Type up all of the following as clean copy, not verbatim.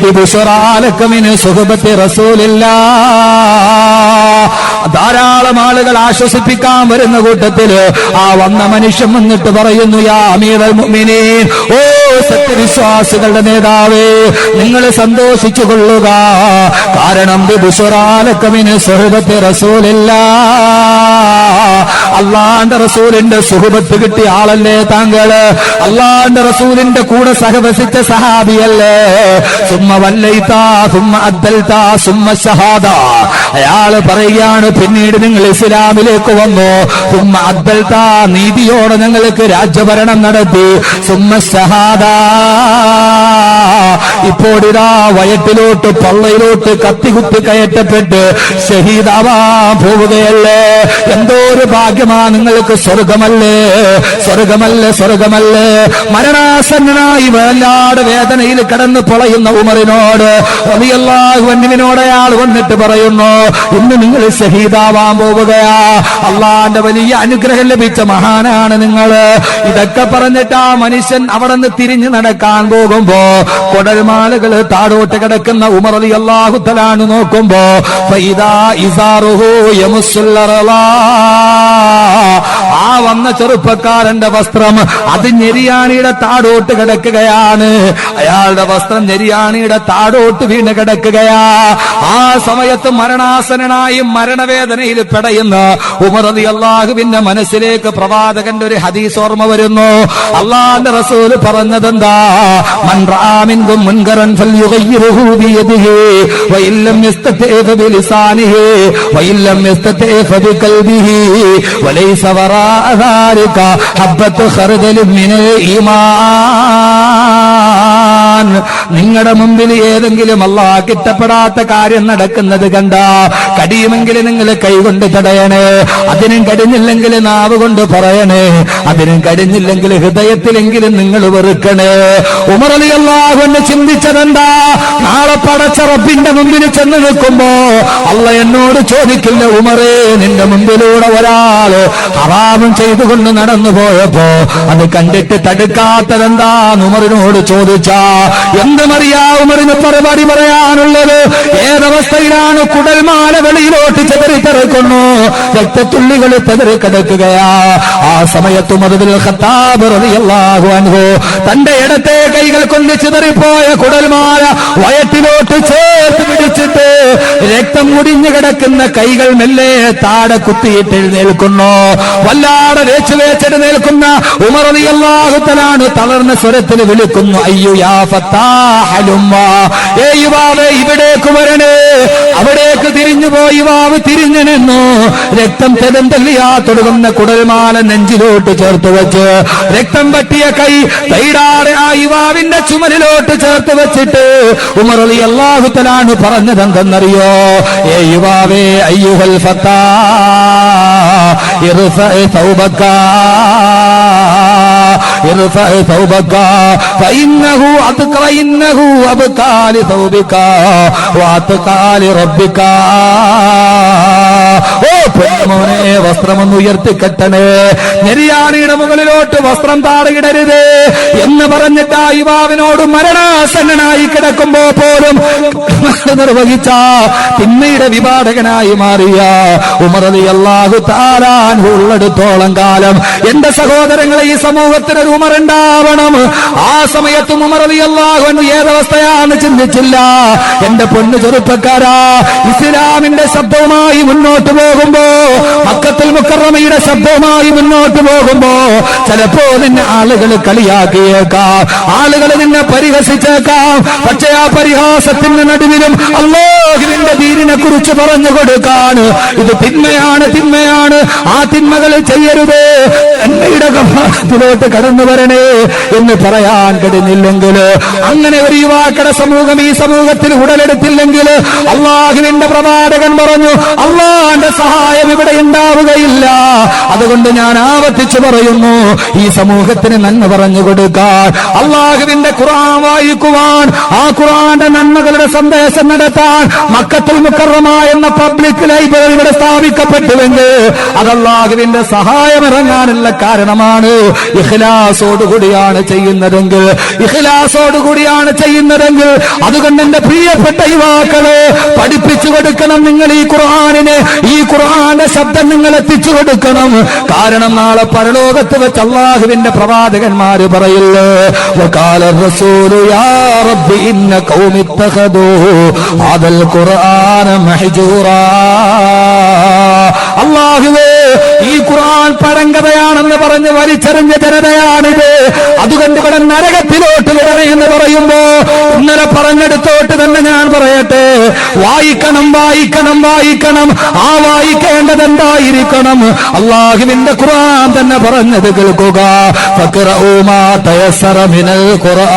ബിബുശ്റാലക മിൻ സുഹബത്തി റസൂലില്ലാഹ്. ധാരാളം ആളുകൾ ആശ്വസിപ്പിക്കാൻ വരുന്ന കൂട്ടത്തില് ആ വന്ന മനുഷ്യൻ വന്നിട്ട് പറയുന്നു, യാ അമീറുൽ മുഅ്മിനീൻ, ഓ സത്യവിശ്വാസികളുടെ നേതാവേ, നിങ്ങൾ സന്തോഷിച്ചു കൊള്ളുക. കാരണം ബിബുശ്റാലക മിൻ സുഹബത്തി റസൂലില്ലാഹ്, അല്ലാഹുവിന്റെ റസൂലിന്റെ സുഹബത്ത് കിട്ടിയ ആളല്ലേ താങ്കള്? അല്ലാഹുവിന്റെ റസൂലിന്റെ കൂടെ സഹവസിച്ച സഹാബിയല്ലേ? സുമ്മ വല്ലൈത സുമ്മ അദ്ദൽത സുമ്മ ഷഹാദ. അയാള് പറയുകയാണ്, പിന്നീട് നിങ്ങൾ ഇസ്ലാമിലേക്ക് വന്നു. സുമ്മ അദ്ദൽത, നീതിയോടെ നിങ്ങൾക്ക് രാജ്യഭരണം നടത്തി. സുമ്മ ഷഹാദ, ഇപ്പോഴിതാ വയറ്റിലോട്ട് പള്ളയിലോട്ട് കത്തികുത്തി കയറ്റപ്പെട്ട് ഷഹീദാവാൻ പോവുകയല്ലേ? എന്തോ ഒരു ഭാഗ്യമാ നിങ്ങൾക്ക്. സ്വർഗമല്ലേ, സ്വർഗമല്ലേ, സ്വർഗമല്ലേ? മരണാസന്നനായി വല്ലാട് വേദനയിൽ കടന്ന് പൊളയുന്ന ഉമറിനോട് റളിയല്ലാഹു അൻഹുവിനോട് അയാൾ വന്നിട്ട് പറയുന്നു, ഇന്ന് നിങ്ങൾ ഷഹീദാവാൻ പോവുകയാ. അള്ളാന്റെ വലിയ അനുഗ്രഹം ലഭിച്ച മഹാനാണ് നിങ്ങൾ. ഇതൊക്കെ പറഞ്ഞിട്ട് ആ മനുഷ്യൻ അവിടെ നിന്ന് തിരിഞ്ഞു നടക്കാൻ പോകുമ്പോ കൊടൽമാലകൾ താഴോട്ട് കിടക്കുന്ന ഉമർ റളിയല്ലാഹു തആല നോക്കുമ്പോ ഫൈദാ ഇസാറുഹു യമുസ്സുൽ അർളാ, ആ വന്ന ചെറുപ്പക്കാരന്റെ വസ്ത്രം അത് ഞെരിയാണിയുടെ താഴോട്ട് കിടക്കുകയാണ്. അയാളുടെ വസ്ത്രം ഞെരിയാണിയുടെ താഴോട്ട് വീണ് കിടക്കുകയാ. ആ സമയത്ത് മരണാസനായി മരണവേദനയിൽ പെടയുന്ന ഉമർ റളിയല്ലാഹുവിന്റെ മനസ്സിലേക്ക് പ്രവാചകന്റെ ഒരു ഹദീസ് ഓർമ്മ വരുന്നു. അല്ലാഹുവിന്റെ റസൂൽ പറഞ്ഞതെന്താ? മൻ റആ മിൻകും മുൻകറൻ ഫൽയുഗയ്യിറുഹു ബിയദിഹി വഇല്ലം യസ്തതിഅ ബിലിസാനിഹി വഇല്ലം യസ്തതിഅ ബിഖൽബിഹി വലൈസ വറാഅ ذلك حبة خردل من الإيمان. നിങ്ങളുടെ മുമ്പിൽ ഏതെങ്കിലും അല്ലാഹ് ഇഷ്ടപ്പെടാത്ത കാര്യം നടക്കുന്നത് കണ്ട കടിയുമെങ്കിലും നിങ്ങൾ കൈകൊണ്ട് തടയണേ. അതിനും കഴിഞ്ഞില്ലെങ്കിൽ നാവ് കൊണ്ട് പറയണേ. അതിനും കഴിഞ്ഞില്ലെങ്കിൽ ഹൃദയത്തിലെങ്കിലും നിങ്ങൾ വെറുക്കണേ. ഉമർ റളിയല്ലാഹു അൻഹു ചിന്തിച്ചതെന്താ? നാളെ പടച്ച റബ്ബിന്റെ മുമ്പിൽ ചെന്ന് നിൽക്കുമ്പോ അല്ലാഹ് എന്നോട് ചോദിക്കില്ല, ഉമറേ, നിന്റെ മുമ്പിലൂടെ ഒരാള് ഹറാമും ചെയ്തുകൊണ്ട് നടന്നു പോയപ്പോ അത് കണ്ടിട്ട് തടുക്കാത്തതെന്താന്ന് ഉമറിനോട് ചോദിച്ചാ എന്തുമറിയാ ഉമറിന് മറുപടി പറയാനുള്ളത്? ഏതവസ്ഥയിലാണ് കുടൽമാല വെളിയിലോട്ട് ചെതറിക്കിടക്കുന്നു, രക്തത്തുള്ളികൾ തെതറിക്കിടക്കുകയാ. ആ സമയത്ത് ഉമർ ഇബ്നുൽ ഖത്താബ് റളിയല്ലാഹു അൻഹു തന്റെ ഇടത്തെ കൈകൾ കൊണ്ട് ചിതറിപ്പോയ കുടൽമാല വയറ്റിലോട്ട് ചേർത്ത് പിടിച്ചിട്ട് രക്തം മുടിഞ്ഞു കിടക്കുന്ന കൈകൾ മെല്ലെ താഴെ കുത്തിയിട്ട് എഴുന്നേൽക്കുന്നു. വല്ലാതെ വേച്ചെടുന്നേൽക്കുന്ന ഉമർ റളിയല്ലാഹു തആല തളർന്ന സ്വരത്തിൽ വിളിക്കുന്നു, അയ്യോ യാ ഫത്താഹലുമ്മ, ഏ യുവാവേ ഇവിടേക്ക് വരണേ. അവിടേക്ക് തിരിഞ്ഞുപോയി യുവാവ് തിരിഞ്ഞു നിന്നു. രക്തം തെളിയാ തൊടുകുന്ന കുടൽമാല നെഞ്ചിലോട്ട് ചേർത്ത് വെച്ച് രക്തം പറ്റിയ കൈ തൈടാറെ ആ യുവാവിന്റെ ചുമലിലോട്ട് ചേർത്ത് വെച്ചിട്ട് ഉമർ റളിയല്ലാഹു തആല പറഞ്ഞതെന്തെന്നറിയോ? ഏ യുവാവേ, അയ്യുഹൽ ഫത്താ ഇർഫഅ ثوبك ارفع ثوبك فإنه أبقى لثوبك وأتقى لربك. ഓ പൊന്നുമോനെ, വസ്ത്രമൊന്ന് ഉയർത്തിക്കെട്ടണേ. നെരിയാണിയുടെ മുകളിലോട്ട് വസ്ത്രം താഴെയിടരുത് എന്ന് പറഞ്ഞിട്ട് ആ യുവാവിനോട് മരണാസന്നനായി കിടക്കുമ്പോ പോലും നിർവഹിച്ച തിന്മയുടെ വിവാദകനായി മാറിയ ഉമർ റളിയല്ലാഹു തആല ഉള്ളിടത്തോളം കാലം എന്റെ സഹോദരങ്ങളെ ഈ സമൂഹത്തിന് ഒരു ഉമർ ഉണ്ടാവണം. ആ സമയത്തും ഉമർ റളിയല്ലാഹു അൻഹു ഏതവസ്ഥയാണെന്ന് ചിന്തിച്ചില്ല. എന്റെ പൊന്നു ചെറുപ്പക്കാരാ, ഇസ്ലാമിന്റെ ശബ്ദവുമായി മുന്നോട്ട് പോകുമ്പോ, മക്കത്തുൽ മുക്കറമയുടെ ശബ്ദവുമായി മുന്നോട്ട് പോകുമ്പോ ചിലപ്പോ നിന്നെ ആളുകൾ കളിയാക്കിയേക്കാം, ആളുകൾ നിന്നെ പരിഹസിച്ചേക്കാം. പക്ഷേ ആ പരിഹാസത്തിന്റെ നടുവിലും അല്ലാഹുവിന്റെ ദീനിനെ കുറിച്ച് പറഞ്ഞു കൊടുക്കാൻ, ഇത് തിന്മയാണ്, തിന്മയാണ്, ആ തിന്മകൾ ചെയ്യരുത്, നന്മയുടെ കവാടത്തിലോട്ട് കടന്നു വരണേ എന്ന് പറയാൻ കഴിഞ്ഞില്ലെങ്കിൽ, അങ്ങനെ ഒരു യുവാക്കളുടെ സമൂഹം ഈ സമൂഹത്തിൽ ഉടലെടുത്തില്ലെങ്കിൽ, അല്ലാഹുവിന്റെ പ്രവാചകൻ പറഞ്ഞു അല്ലാഹുവിന്റെ സഹായം ഇവിടെ ഉണ്ടാവുകയില്ല. അതുകൊണ്ട് ഞാൻ ആവർത്തിച്ചു പറയുന്നു, ഈ സമൂഹത്തിന് നന്മ പറഞ്ഞു കൊടുക്കാൻ, അല്ലാഹുവിന്റെ ഖുർആൻ വായിക്കുവാൻ, ആ ഖുർആന്റെ നന്മകളുടെ സന്ദേശം നടത്താൻ മക്കത്തുൽ മുക്കറമ എന്ന പബ്ലിക് ലൈബ്രറി ഇവിടെ സ്ഥാപിക്കപ്പെട്ടുവെങ്കിൽ അത് അല്ലാഹുവിന്റെ സഹായം ഇറങ്ങാനുള്ള കാരണമാണ്. ഇഖ്ലാസ് ഇഖ്ലാസോടുകൂടിയാണ് ചെയ്യുന്നതെങ്കിൽ അതുകൊണ്ട് എന്റെ പ്രിയപ്പെട്ട യുവാക്കളെ പഠിപ്പിച്ചു കൊടുക്കണം. നിങ്ങൾ ഈ ഖുർആന്റെ ശബ്ദം നിങ്ങൾ എത്തിച്ചു കൊടുക്കണം. കാരണം നാളെ പരലോകത്ത് വെച്ച് അല്ലാഹുവിന്റെ പ്രവാചകന്മാര് പറയില്ലേ, വഖാല റസൂലു യാ റബ്ബി ഇന്ന ഖൗമി ഇത്തഖദൂ ഹാദൽ ഖുർആന മഹ്ജൂറാ. അല്ലാഹുവേ, ഈ ഖുർആൻ പഴങ്കഥയാണെന്ന് പറഞ്ഞ് വലിച്ചെറിഞ്ഞ ജനതയാണിത്. അതുകൊണ്ട് ഇവിടെ നരകത്തിലോട്ട് വിടണേ എന്ന് പറയുമ്പോ ഇന്നലെ പറഞ്ഞെടുത്തോട്ട് തന്നെ ഞാൻ പറയട്ടെ, വായിക്കണം. ആ വായിക്കേണ്ടത് എന്തായിരിക്കണം? അല്ലാഹുവിന്റെ ഖുർആൻ തന്നെ പറഞ്ഞത് കേൾക്കുക. ഫഖറഊ മാ തയസ്സറ മിനൽ ഖുർആൻ.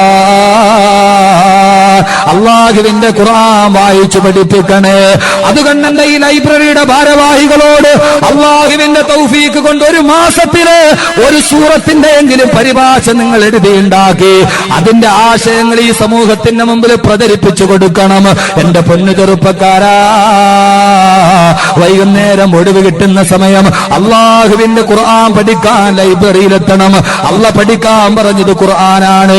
അല്ലാഹുവിന്റെ ഖുർആൻ വായിച്ചു പഠിപ്പിക്കണേ. അതുകൊണ്ട് എന്റെ ഈ ലൈബ്രറിയുടെ ഭാരവാഹികളോട് അല്ലാഹുവിന്റെ തൗഫീഖ് കൊണ്ട് ഒരു മാസത്തില് ഒരു സൂറത്തിന്റെ എങ്കിലും പരിഭാഷ നിങ്ങൾ എഴുതിയുണ്ടാക്കി അതിന്റെ ആശയങ്ങൾ ഈ സമൂഹത്തിന്റെ മുമ്പിൽ പ്രചരിപ്പിച്ചു കൊടുക്കണം. എന്റെ പൊന്നു ചെറുപ്പക്കാരാ, വൈകുന്നേരം ഒഴിവ് കിട്ടുന്ന സമയം അല്ലാഹുവിന്റെ ഖുർആൻ പഠിക്കാൻ ലൈബ്രറിയിലെത്തണം. അല്ലാഹ് പഠിക്കാൻ പറഞ്ഞത് ഖുർആനാണ്.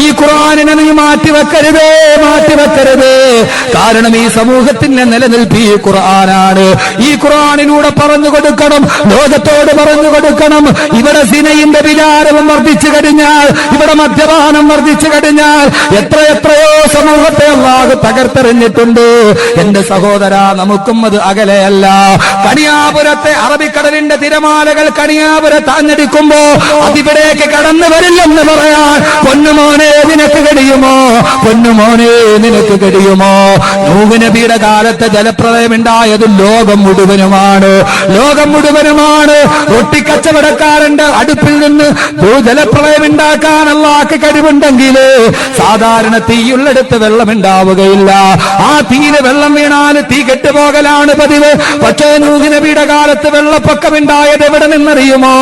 ഈ ഖുർആനിനെ നീ മാറ്റിവെക്കരുതേ. കാരണം ഈ സമൂഹത്തിന്റെ നിലനിൽപ്പ് ഈ ഖുർആനാണ്. ഈ ഖുർആനിലൂടെ പറഞ്ഞു കൊടുക്കണം, ലോകത്തോട് പറഞ്ഞു കൊടുക്കണം. ഇവിടെ സിനയുടെ വിചാരവും വർദ്ധിച്ചു കഴിഞ്ഞാൽ, ഇവിടെ മദ്യപാനം വർദ്ധിച്ചു കഴിഞ്ഞാൽ എത്രയോ സമൂഹത്തെ അല്ലാഹു തകർത്തെറിഞ്ഞിട്ടുണ്ട്. എന്റെ സഹോദര, നമുക്കും അത് അകലെയല്ല. കണിയാപുരത്തെ അറബിക്കടലിന്റെ തിരമാലകൾ കണിയാപുരത്ത് ആഞ്ഞടിക്കുമ്പോ അതിവിടേക്ക് കടന്നു വരില്ലെന്ന് പറയാൻ പൊന്നുമോനെ നിനക്ക് കഴിയുമോ? നൂഹ് നബിയുടെ കാലത്ത് ജലപ്രളയം ഉണ്ടായത് ലോകം മുഴുവനുമാണ്. റൊട്ടിക്കച്ചവടക്കാരന്റെ അടുപ്പിൽ നിന്ന് ജലപ്രളയം ഉണ്ടാക്കാൻ അല്ലാഹുവിന് കഴിവുണ്ടെങ്കിൽ സാധാരണ തീയുള്ളിടത്ത് വെള്ളമുണ്ടാവുകയില്ല. ആ തീയില് വെള്ളം വീണാൽ തീ കെട്ടുപോകലാണ് പതിവ്. പക്ഷേ നൂഹ് നബിയുടെ കാലത്ത് വെള്ളപ്പൊക്കമുണ്ടായത് എവിടെ നിന്നറിയുമോ?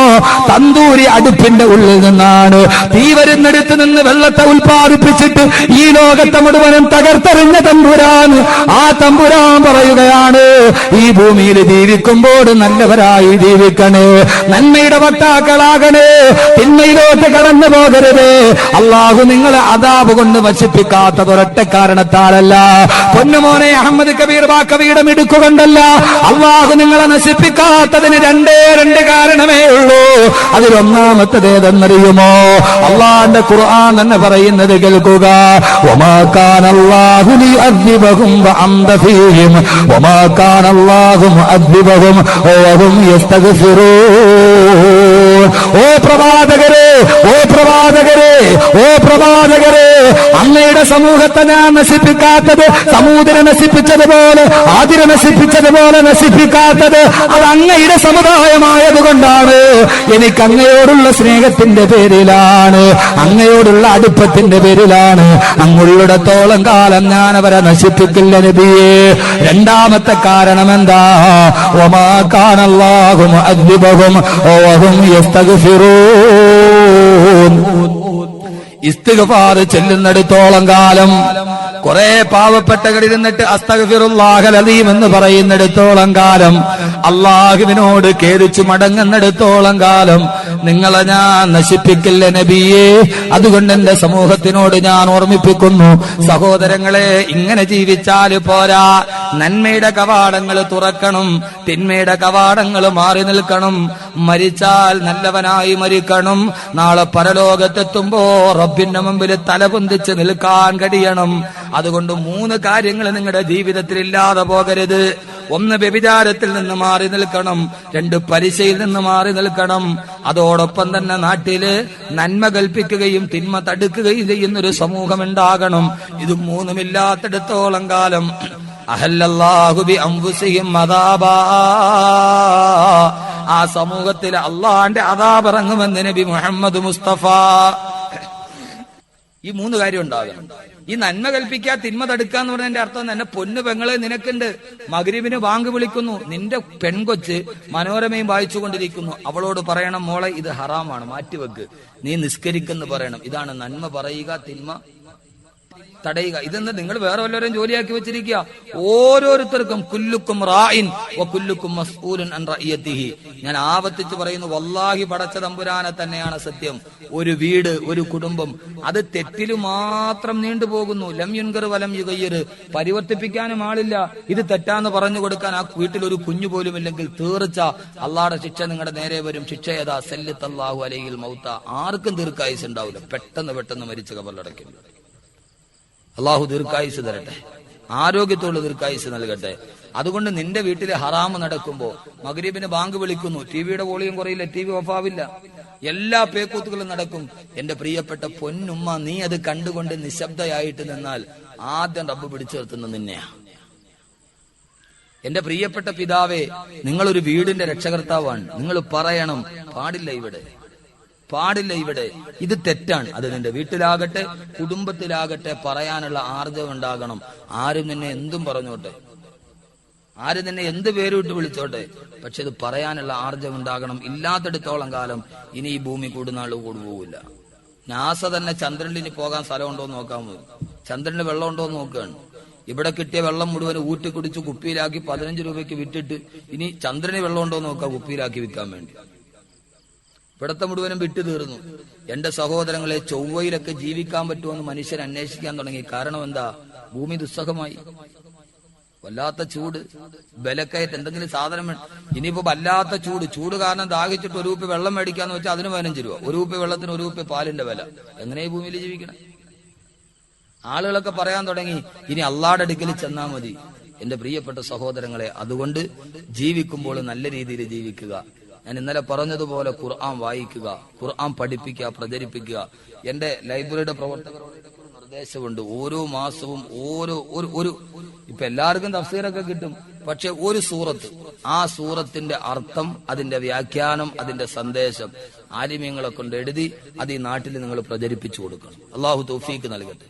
തന്തൂരി അടുപ്പിന്റെ ഉള്ളിൽ നിന്നാണ്. തീ വരുന്നിടത്ത് നിന്ന് വെള്ളത്തെ ഉൽപ്പാദിപ്പിച്ചിട്ട് ഈ ലോകത്തെ മുഴുവനും തകർത്തെറിഞ്ഞ തമ്പുരാൻ. ആ തമ്പുരാൻ പറയുകയാണ്, ഈ ഭൂമിയിൽ ജീവിക്കുമ്പോൾ നല്ലവരായി ജീവിക്കണേ, നന്മയുടെ വക്താക്കളാകണേ, തിന്മയിലോട്ട് കടന്നു പോകരുത്. അല്ലാഹു നിങ്ങളെ അദാബ് കൊണ്ട് വശിപ്പിക്കാത്തത് ഒരൊറ്റ കാരണത്താലല്ല. പൊന്നുമോനെ അഹമ്മദ് കബീർ ബാക്കവിയുടെ മിടുക്കുകൊണ്ടല്ല. അല്ലാഹു നിങ്ങളെ നശിപ്പിക്കാത്തതിന് രണ്ട് കാരണമേ ഉള്ളൂ. അതിലൊന്നാമത്തത് ഏതെന്നറിയുമോ? അല്ലാഹുവിന്റെ ഖുർആൻ തന്നെ പറയുന്നത് കേൾക്കുക. വമാ കാനല്ലാഹു ലിയുഅദ്ദിബഹും വഅന്ത ഫീഹിം വമാ കാനല്ലാഹു മുഅദ്ദിബഹും വഹും യസ്തഗ്ഫിറൂൻ. ഓ പ്രവാചകരെ, അങ്ങയുടെ സമൂഹത്തെ ഞാൻ നശിപ്പിക്കാത്തത്, സമൂദിനെ നശിപ്പിച്ചതുപോലെ, ആദിരെ നശിപ്പിച്ചതുപോലെ നശിപ്പിക്കാത്തത് അത് അങ്ങയുടെ സമുദായമായതുകൊണ്ടാണ്. എനിക്ക് അങ്ങയോടുള്ള സ്നേഹത്തിന്റെ പേരിലാണ്, അങ്ങയോടുള്ള അടുപ്പത്തിന്റെ പേരിലാണ്. അങ്ങുള്ളിടത്തോളം കാലം ഞാൻ അവരെ നശിപ്പിക്കില്ല നബിയേ. രണ്ടാമത്തെ കാരണം എന്താ? വമാ കാനല്ലാഹു മുഅദ്ദിബഹും വഹും യസ്തഗ്ഫിറൂൻ. ഇസ്തിഗ്ഫാർ ചെല്ലുന്നിടത്തോളം കാലം, കുറെ പാവപ്പെട്ടവരിരുന്നിട്ട് അസ്തഗ്ഫിറുല്ലാഹൽ അലീം എന്ന് പറയുന്നിടത്തോളം കാലം, അല്ലാഹുവിനോട് ഖേദിച്ചു മടങ്ങുന്നിടത്തോളം കാലം നിങ്ങളെ ഞാൻ നശിപ്പിക്കില്ല നബിയേ. അതുകൊണ്ട് എന്റെ സമൂഹത്തിനോട് ഞാൻ ഓർമ്മിപ്പിക്കുന്നു, സഹോദരങ്ങളെ, ഇങ്ങനെ ജീവിച്ചാല് പോരാ. നന്മയുടെ കവാടങ്ങൾ തുറക്കണം, തിന്മയുടെ കവാടങ്ങൾ മാറി നിൽക്കണം. മരിച്ചാൽ നല്ലവനായി മരിക്കണം. നാളെ പരലോകത്തെത്തുമ്പോ റബ്ബിന്റെ മുമ്പിൽ തലപൊന്തിച്ച് നിൽക്കാൻ കഴിയണം. അതുകൊണ്ട് 3 കാര്യങ്ങൾ നിങ്ങളുടെ ജീവിതത്തിൽ ഇല്ലാതെ പോകരുത്. 1, വ്യഭിചാരത്തിൽ നിന്ന് മാറി നിൽക്കണം. 2, പലിശയിൽ നിന്ന് മാറി നിൽക്കണം. അതോടൊപ്പം തന്നെ നാട്ടില് നന്മ കൽപ്പിക്കുകയും തിന്മ തടുക്കുകയും ചെയ്യുന്നൊരു സമൂഹം ഉണ്ടാകണം. ഇത് 3 ഇല്ലാത്തിടത്തോളം കാലം അഹല്ലല്ലാഹു ബി അൻഫുസിഹിം അദാബാ, ആ സമൂഹത്തിൽ അള്ളാന്റെ അദാബ് ഇറങ്ങുമെന്ന് നബി മുഹമ്മദ് മുസ്തഫ. ഈ 3 കാര്യം ഉണ്ടാകണം. ഈ നന്മ കൽപ്പിക്കുക, തിന്മ തടുക്കുക എന്ന് പറഞ്ഞതിന്റെ അർത്ഥം തന്നെ, പൊന്നു പെങ്ങളെ നിനക്കുണ്ട്, മഗ്രിബിന് ബാങ്ക് വിളിക്കുന്നു, നിന്റെ പെൺകൊച്ച് മനോരമയും വായിച്ചുകൊണ്ടിരിക്കുന്നു, അവളോട് പറയണം, മോളെ ഇത് ഹറാമാണ്, മാറ്റിവെക്ക്, നീ നിസ്കരിക്കെന്ന് പറയണം. ഇതാണ് നന്മ പറയുക, തിന്മ തടയുക. ഇതെന്ന് നിങ്ങൾ വേറെ വല്ലവരും ജോലിയാക്കി വെച്ചിരിക്കുക. ഓരോരുത്തർക്കും കുല്ലുക്കും റായിൻ വ കുല്ലുക്കും മസ്ഊലുൻ അൻ റഇയതിഹി. ഞാൻ ആവർത്തിച്ച് പറയുന്നു, വല്ലാഹി പടച്ച തമ്പുരാനെ തന്നെയാണ് സത്യം. ഒരു വീട്, ഒരു കുടുംബം, അത് തെറ്റിൽ മാത്രം നീണ്ടുപോകുന്നു. ലം യുൻകർ വലം യുഗയ്യർ. പരിവർത്തിപ്പിക്കാനും ആളില്ല. ഇത് തെറ്റാന്ന് പറഞ്ഞു കൊടുക്കാൻ ആ വീട്ടിൽ ഒരു കുഞ്ഞു പോലും ഇല്ലെങ്കിൽ തീർച്ച അള്ളാഹുടെ ശിക്ഷ നിങ്ങളുടെ നേരെ വരും. ശിക്ഷ ഏതാ? സല്ലത്തല്ലാഹു അലൈഹിൽ മൗത്ത. ആർക്കും ദീർഘായുസ് ഉണ്ടാവില്ല. പെട്ടെന്ന് മരിച്ച് കബറിലടയ്ക്കും. അള്ളാഹു ദീർഘായുസ് തരട്ടെ, ആരോഗ്യത്തോട് ദീർഘായുസ് നൽകട്ടെ. അതുകൊണ്ട് നിന്റെ വീട്ടിൽ ഹറാമ് നടക്കുമ്പോ മഗ്രിബിന് ബാങ്ക് വിളിക്കുന്നു, ടിവിയുടെ വോളിയം കുറയില്ല, ടിവി ഓഫാവില്ല, എല്ലാ പേക്കൂത്തുകളും നടക്കും. എന്റെ പ്രിയപ്പെട്ട പൊന്നുമ്മ, നീ അത് കണ്ടുകൊണ്ട് നിശബ്ദയായിട്ട് നിന്നാൽ ആദ്യം റബ്ബ് പിടിച്ചു നിർത്തുന്നത് നിന്നെയാ. എന്റെ പ്രിയപ്പെട്ട പിതാവേ, നിങ്ങളൊരു വീടിന്റെ രക്ഷകർത്താവാണ്. നിങ്ങൾ പറയണം, പാടില്ല ഇവിടെ, ഇത് തെറ്റാണ്. അത് നിന്റെ വീട്ടിലാകട്ടെ കുടുംബത്തിലാകട്ടെ പറയാനുള്ള ആർജവം ഉണ്ടാകണം. ആരും നിന്നെ എന്തും പറഞ്ഞോട്ടെ, ആരും നിന്നെ എന്ത് പേരുവിട്ട് വിളിച്ചോട്ടെ, പക്ഷെ ഇത് പറയാനുള്ള ആർജവം ഉണ്ടാകണം. ഇല്ലാത്തടത്തോളം കാലം ഇനി ഈ ഭൂമി കൂടുന്നാൾ കൂടുപോകില്ല. നാസ തന്നെ ചന്ദ്രനിൽ പോകാൻ സ്ഥലമുണ്ടോ എന്ന് നോക്കാൻ പോയി. ചന്ദ്രന് വെള്ളം ഉണ്ടോ എന്ന് നോക്കുകയാണ്. ഇവിടെ കിട്ടിയ വെള്ളം മുഴുവൻ ഊറ്റി കുടിച്ച് കുപ്പിയിലാക്കി 15 രൂപയ്ക്ക് വിറ്റിട്ട് ഇനി ചന്ദ്രന് വെള്ളം ഉണ്ടോ എന്ന് നോക്കാം, കുപ്പിയിലാക്കി വിൽക്കാൻ വേണ്ടി. ഇവിടത്തെ മുഴുവനും വിട്ടു തീർന്നു. എന്റെ സഹോദരങ്ങളെ, ചൊവ്വയിലൊക്കെ ജീവിക്കാൻ പറ്റുമെന്ന് മനുഷ്യർ അന്വേഷിക്കാൻ തുടങ്ങി. കാരണം എന്താ? ഭൂമി ദുസ്സഹമായി, വല്ലാത്ത ചൂട്, ബലക്കയറ്റ്, എന്തെങ്കിലും സാധനം വേണം. ഇനിയിപ്പോ വല്ലാത്ത ചൂട് കാരണം ദാഹിച്ചിട്ട് 1 കുപ്പി വെള്ളം മേടിക്കാന്ന് വെച്ചാൽ അതിന് 15 രൂപ. 1 കുപ്പി വെള്ളത്തിന് 1 കുപ്പി പാലിന്റെ വില. എങ്ങനെ ഈ ഭൂമിയിൽ ജീവിക്കണം? ആളുകളൊക്കെ പറയാൻ തുടങ്ങി, ഇനി അള്ളാഹുടെ അടുക്കൽ ചെന്നാൽ മതി. എന്റെ പ്രിയപ്പെട്ട സഹോദരങ്ങളെ, അതുകൊണ്ട് ജീവിക്കുമ്പോൾ നല്ല രീതിയിൽ ജീവിക്കുക. ഞാൻ ഇന്നലെ പറഞ്ഞതുപോലെ ഖുർആൻ വായിക്കുക, ഖുർആൻ പഠിപ്പിക്കുക, പ്രചരിപ്പിക്കുക. എന്റെ ലൈബ്രറിയുടെ പ്രവർത്തകരോട് നിർദ്ദേശമുണ്ട്, ഓരോ മാസവും ഇപ്പൊ എല്ലാവർക്കും തഫ്സീറൊക്കെ കിട്ടും, പക്ഷെ ഒരു സൂറത്ത്, ആ സൂറത്തിന്റെ അർത്ഥം, അതിന്റെ വ്യാഖ്യാനം, അതിന്റെ സന്ദേശം ആലിമീങ്ങളെ കൊണ്ട് എഴുതി അത് ഈ നാട്ടിൽ നിങ്ങൾ പ്രചരിപ്പിച്ചു കൊടുക്കണം. അള്ളാഹു തൗഫീക്ക് നൽകട്ടെ.